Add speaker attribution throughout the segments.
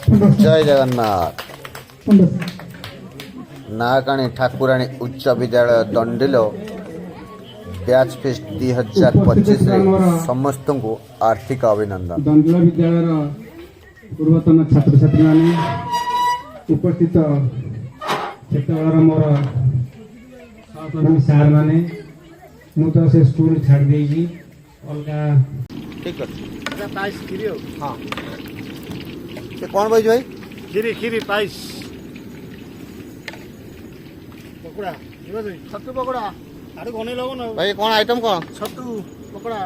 Speaker 1: जय जगन्नाथ। नागाणी ठाकुराणी उच्च विद्यालय दंडिलो बैच फेस्ट 2025 समस्त को आर्थिक अभिनंदन।
Speaker 2: दंडिलो विद्यालय पूर्वतन छात्र छात्री माने उपस्थित क्षेत्र मोर सहकर्मी सार माने मु तो से स्कूल छाड़ देगी अलगा
Speaker 1: ठीक है
Speaker 3: अच्छा पाइस खीरी हो
Speaker 1: हाँ से कौन भाई भाई
Speaker 3: खीरी खीरी पाइस पकोड़ा जीवा दई छतु पकोड़ा आडे गने लगो न
Speaker 1: भाई कौन आइटम कौन
Speaker 3: छतु पकोड़ा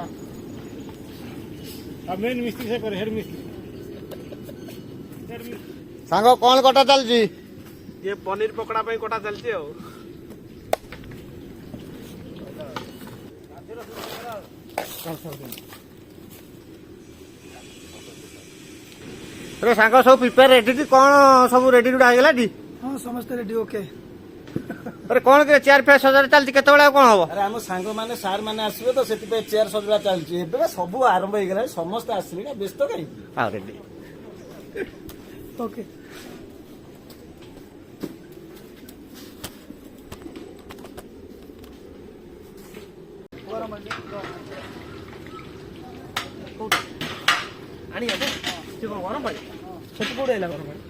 Speaker 3: आ मेन मिस्त्री से कर हेड मिस्त्री
Speaker 1: सांगो कौन कटा चल जी
Speaker 3: ये पनीर पकोड़ा पे कोटा चलती हो
Speaker 1: अरे सांग सब प्रिपेयर रेडी कौन सब रेडी रुडा गला डी
Speaker 3: हां समस्त रेडी ओके
Speaker 1: अरे कौन के चेयर पे सजर चलती केते बेला कौन हो
Speaker 4: अरे हम सांग माने सार माने आसबे तो सेति पे चेयर सजवा चलची एबे सब आरंभ हो गेला समस्त आसली ना व्यस्त कई
Speaker 1: हां रेडी
Speaker 3: ओके आणि आता ते गरम पाणी छतु कोड यायला गरम पाणी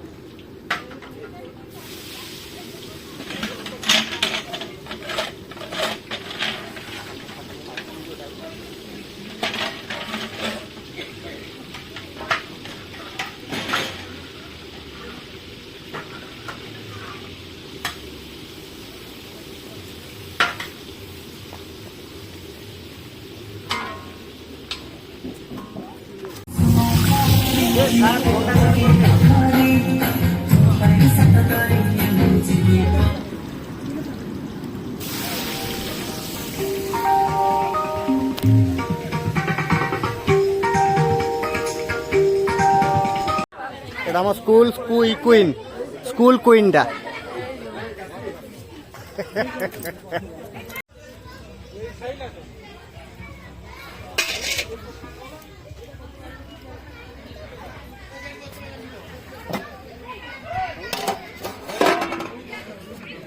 Speaker 1: এটা আমার স্কুল কুইনটা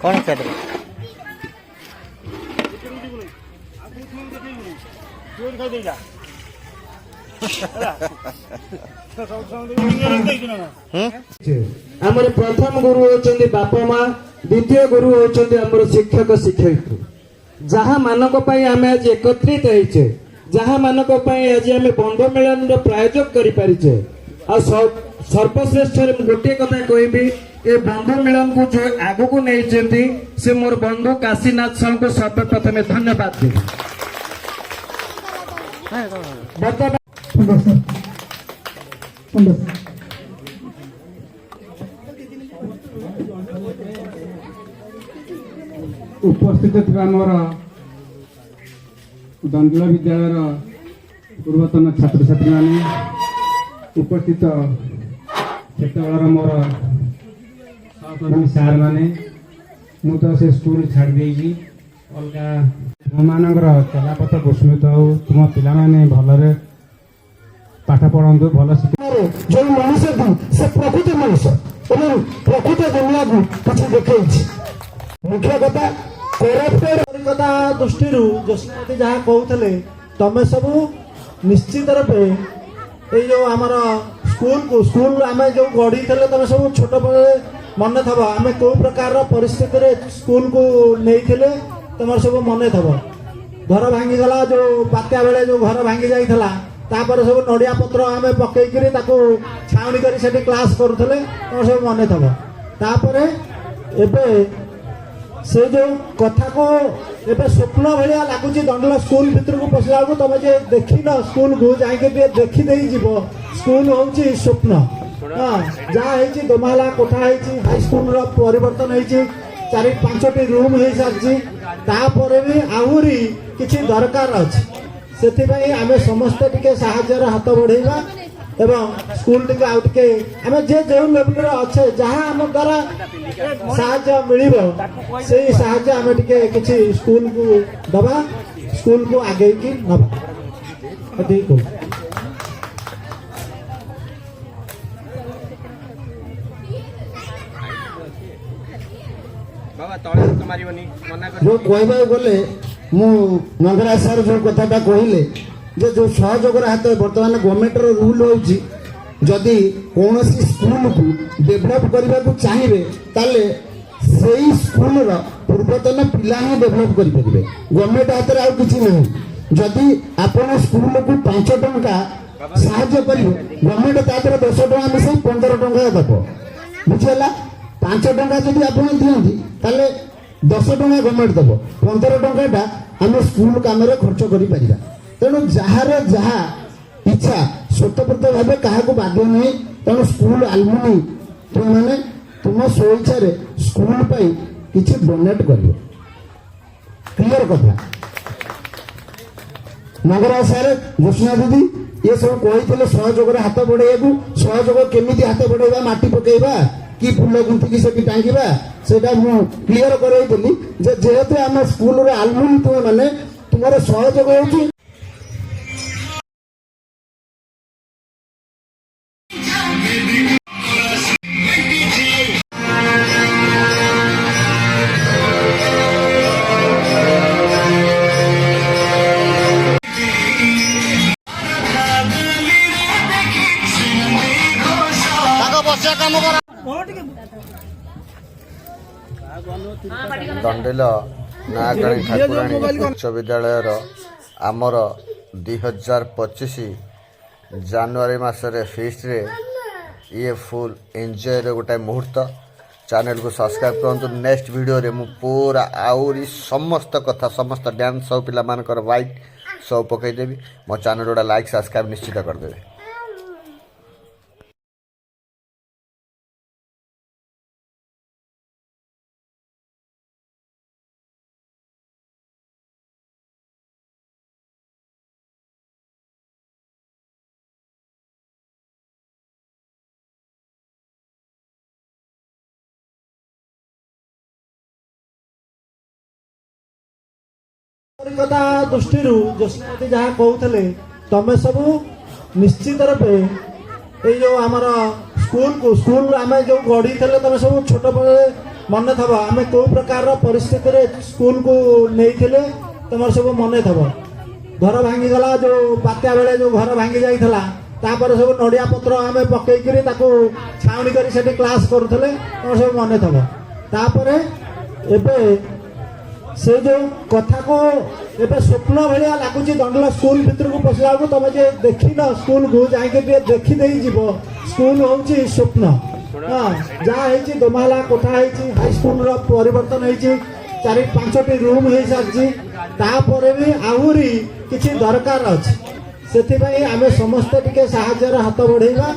Speaker 1: कौन सेट
Speaker 5: आमर प्रथम गुरु होचंदी बापा माँ द्वितीय गुरु होचंदी आमर शिक्षक शिक्षयित्री जहाँ मानक पई आमे आज एकत्रित होइछे जहाँ मानक पई आज आमे बंधु मिलन रो प्रायोजक करि परिछे आ सर्वश्रेष्ठ गोटे कथा कहबी ए बंधु मिलन को जो आगु को नहीं चंदी से मोर बंधु काशीनाथ साहू को सर्वप्रथम धन्यवाद देबी
Speaker 2: उपस्थित थिबा मोर दंडिलो विद्यालय पूर्वतन छात्र छात्री माने उपस्थित क्षेत्र मोर सहकर्मी सार माने मु तो से स्कूल छाड़ देगी अलगा तुमମାନଙ୍କର ଚଲାପଥ ପୁଷ୍ପିତ ହଉ ତୁମ ପିଲାମାନେ ଭଲରେ ପାଠ ପଢ଼ନ୍ତୁ ଭଲ
Speaker 5: जो मनुष्य से प्रकृत मनुष्य एवं प्रकृत दुनिया को किसी देखी मुख्य कथा
Speaker 4: कथा दृष्टि जशमती जहाँ कहते तमें सब निश्चित रूपे ये जो आमर स्कूल आम जो गढ़ी थे तुम सब छोट मन थब आम कौ प्रकार परिस्थिति स्कूल को नहीं तुम सब मन थब घर भांगीगला जो बात्या बेले जो घर भांगी जाइला तापर सब नड़िया पत्र आम पकईकरी छाउनी कर क्लास करुले तुम सब मन थब तापर एबे से जो कथा को एबे स्वप्न भाया लगुच दंडला स्कूल भीतर को पशिला बेलू तुम जे देख न स्कूल को जाके देखी दे जीव स्कूल हूँ स्वप्न हाँ जहाँ दोमाला कोठा हाई स्कूल परिवर्तन हो 4-5टी रूम हो सारी तापर भी आहरी किसी दरकार अच्छे से आम समस्ते टिके साहाय्यर हाथ बढ़ेगा एवं स्कूल टिके आउ टिके आम जे जो लेवल अच्छे जहाँ आम द्वारा साहाय्य मिल से साहाय्य आम टिके किसी स्कूल को दबा स्कूल को आगे की नबा जो कहवाक गले मु नगराज सार जो कथाटा कहले जे जो सहयोगर हाथ बर्तमान गवर्नमेंट रूल होची जदि कौन स्कूल को डेभलप करने को चाहिए ताले सेई स्कूल रो पूर्वतन पिला ही डेभलप करि परिबे गवर्नमेंट हाथ रे आउ किछि नहीं जदि आपण स्कूल को 5 टंका साहाय्य करियो गवर्नमेंट तादर 10 टंका मिसे 15 टंका दबो बुझला 5 टंका जदि आपण दियंती ताले 10 टंका गवर्नमेंट दबो 15 टंकाटा हम स्कूल काम रे खर्च करि परिबा तेणु जहार जहा इच्छा स्वतंत्र भाव क्या बाध्य नहीं तेणु स्कूल आलमुनि तुम मैंने तुम स्वेच्छा स्कूल किसी डोनेट कर क्लियर कथा नगराज सार घोषणा दीदी ये सब कही सहयोग हाथ बढ़ाइबू सहयोग केमी हाथ बढ़ाइबा माटी पकेबा कि फुल गुंथिकी से टांगा से क्लीयर करई जेहेतु आम स्कूल आलमुनि तुम मैंने तुम सहयोग हो
Speaker 1: दंडेल नागणी ठाकुराणी उच्च विद्यालय आमर 2025 जानुआरी मासरे फीस्ट रे ये फुल एंजॉय रे गोटे मुहूर्त चैनल को सब्सक्राइब करंतु नेक्स्ट वीडियो रे मु पूरा आउरी समस्त कथा समस्त डांस सब पिला मानकर वाइट सब पकई देबी मो चैनल गोटा लाइक सब्सक्राइब निश्चित कर देबे।
Speaker 4: कथा दृष्टि जोशीमती जहाँ कहते तमें सब निश्चित रूपे ये जो आमर स्कूल आम जो गढ़ी थे तुम सब छोट मन थब आम कौ प्रकार परिस्थिति स्कूल को नहीं तुम सब मन थब घर भांगीगला जो बात्या बेले जो घर भांगी जाइला तापर सब नड़िया पत्र आम पकईकरी छाउनी कर क्लास करुले तुम सब मन थब तापर एबे से जो कथा को एबे स्वप्न भाया लगुच दंडला स्कूल भीतर को पशा बेलू तुम जे देख न स्कूल को जाके देखी दे जीव स्कूल हूँ स्वप्न हाँ जहाँ दोमाला कोठा हाई स्कूल परिवर्तन हो 4-5टी रूम हो सारी तापर भी आहरी किसी दरकार अच्छे से आम समस्ते टिके साहाय्य हाथ बढ़ेगा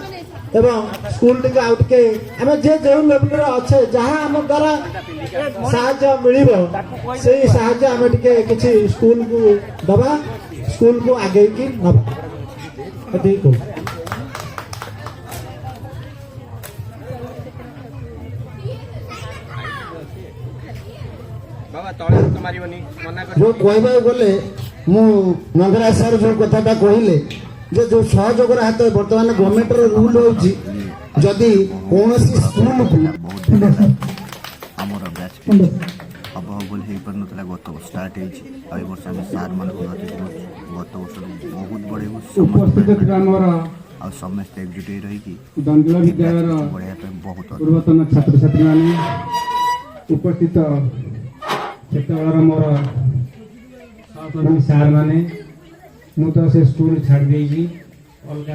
Speaker 4: एवं स्कूल टिके आउ टिके आम जे जो लेवल अच्छे जहाँ आम द्वारा साहाय्य मिल से साहाय्य आम टिके किसी स्कूल को दबा स्कूल को आगे की नबा ठीक जो कहवाक गले मु नगराज सार जो कथाटा कहले जे जो सहयोग हाथ बर्तमान गवर्नमेंट रूल होची जदि कौन स्कूल को
Speaker 6: आमर बैच अब बोल हो पार ना गत वर्ष स्टार्ट वर्ष आम सार मान गत वर्ष बहुत बड़े
Speaker 2: उपस्थित
Speaker 6: आ समस्त एकजुट रही
Speaker 2: दंडला विद्यालय
Speaker 6: बढ़िया बहुत
Speaker 2: पूर्वतन छात्र छात्री माने उपस्थित क्षेत्र मोर सहकर्मी सार माने मु तो से स्कूल छाड़ देगी अलग